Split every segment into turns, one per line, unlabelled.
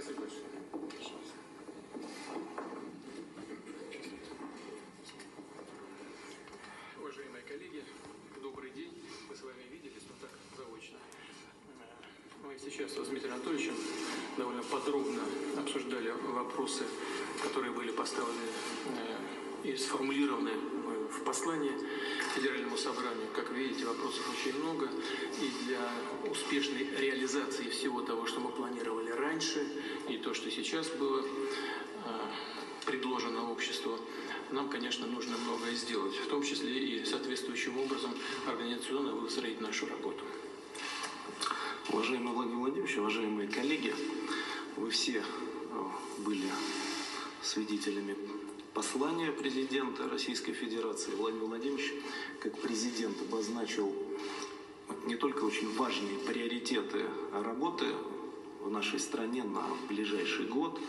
Спасибо большое. Уважаемые коллеги, добрый день. Мы с вами виделись, но так заочно. Мы сейчас с Дмитрием Анатольевичем довольно подробно обсуждали вопросы, которые были поставлены и сформулированы в послании Федеральному собранию. Как вы видите, вопросов очень много. И для успешной реализации всего того, что мы планировали раньше, и то, что сейчас было предложено обществу, нам, конечно, нужно многое сделать, в том числе и соответствующим образом организационно выстроить нашу работу.
Уважаемый Владимир Владимирович, уважаемые коллеги, вы все были свидетелями послания президента Российской Федерации. Владимир Владимирович, как президент, обозначил не только очень важные приоритеты работы в нашей стране на ближайший год,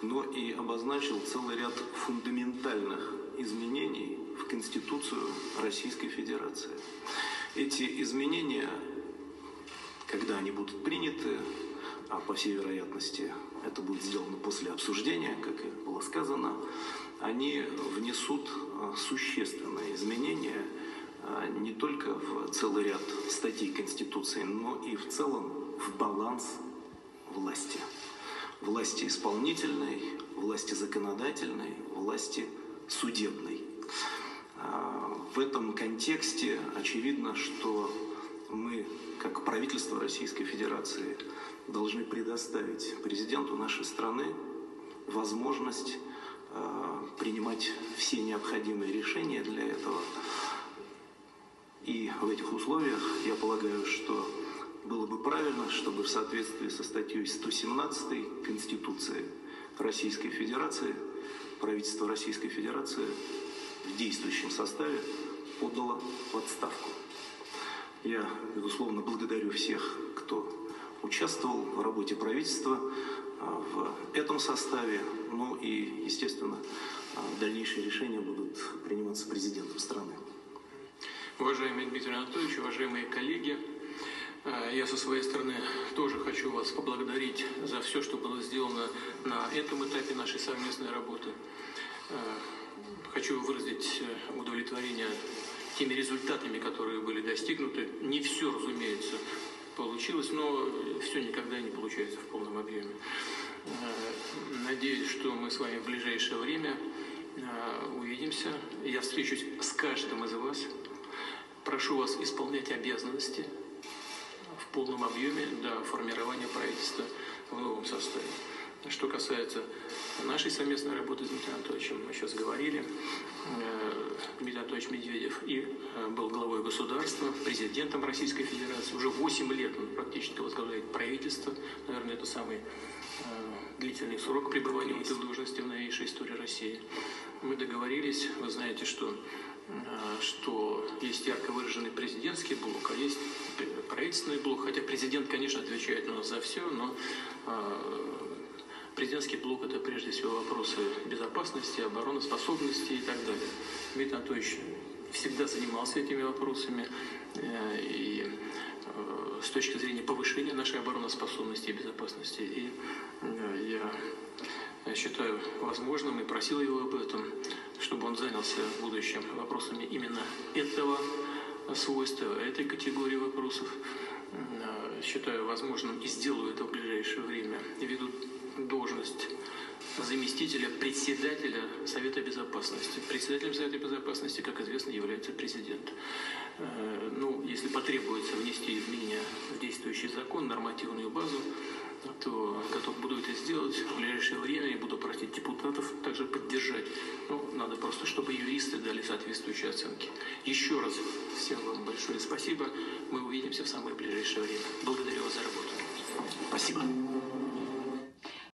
но и обозначил целый ряд фундаментальных изменений в Конституцию Российской Федерации. Эти изменения, когда они будут приняты, а по всей вероятности это будет сделано после обсуждения, как и было сказано, они внесут существенные изменения не только в целый ряд статей Конституции, но и в целом в баланс власти. Власти исполнительной, власти законодательной, власти судебной. В этом контексте очевидно, что мы, как правительство Российской Федерации, должны предоставить президенту нашей страны возможность принимать все необходимые решения для этого. И в этих условиях я полагаю, что было бы правильно, чтобы в соответствии со статьей 117 Конституции Российской Федерации правительство Российской Федерации в действующем составе подало в отставку. Я, безусловно, благодарю всех, кто участвовал в работе правительства в этом составе, ну и, естественно, дальнейшие решения будут приниматься президентом страны.
Уважаемый Дмитрий Анатольевич, уважаемые коллеги, я со своей стороны тоже хочу вас поблагодарить за все, что было сделано на этом этапе нашей совместной работы. Хочу выразить удовлетворение теми результатами, которые были достигнуты. Не все, разумеется, получилось, но все никогда не получается в полном объеме. Надеюсь, что мы с вами в ближайшее время увидимся. Я встречусь с каждым из вас. Прошу вас исполнять обязанности в полном объеме до формирования правительства в новом составе. Что касается нашей совместной работы с Дмитрием Анатольевичем, мы сейчас говорили, Дмитрий Анатольевич Медведев и был главой государства, президентом Российской Федерации. Уже 8 лет он практически возглавляет правительство. Наверное, это самый длительный срок пребывания в этой должности в новейшей истории России. Мы договорились, вы знаете, что есть ярко выраженный президентский блок, а есть правительственный блок. Хотя президент, конечно, отвечает у нас за все, но президентский блок – это прежде всего вопросы безопасности, обороноспособности и так далее. Дмитрий Анатольевич всегда занимался этими вопросами, и с точки зрения повышения нашей обороноспособности и безопасности. И я считаю возможным и просил его об этом, чтобы он занялся в будущем вопросами именно этого свойства, этой категории вопросов. Считаю возможным и сделаю это в ближайшее время. Ввиду должность заместителя председателя Совета Безопасности. Председателем Совета Безопасности, как известно, является президент. Ну, если потребуется внести изменения в действующий закон, нормативную базу, то готов буду это сделать в ближайшее время и буду просить депутатов также поддержать. Ну, надо просто, чтобы юристы дали соответствующие оценки. Еще раз всем вам большое спасибо. Мы увидимся в самое ближайшее время. Благодарю вас за работу.
Спасибо.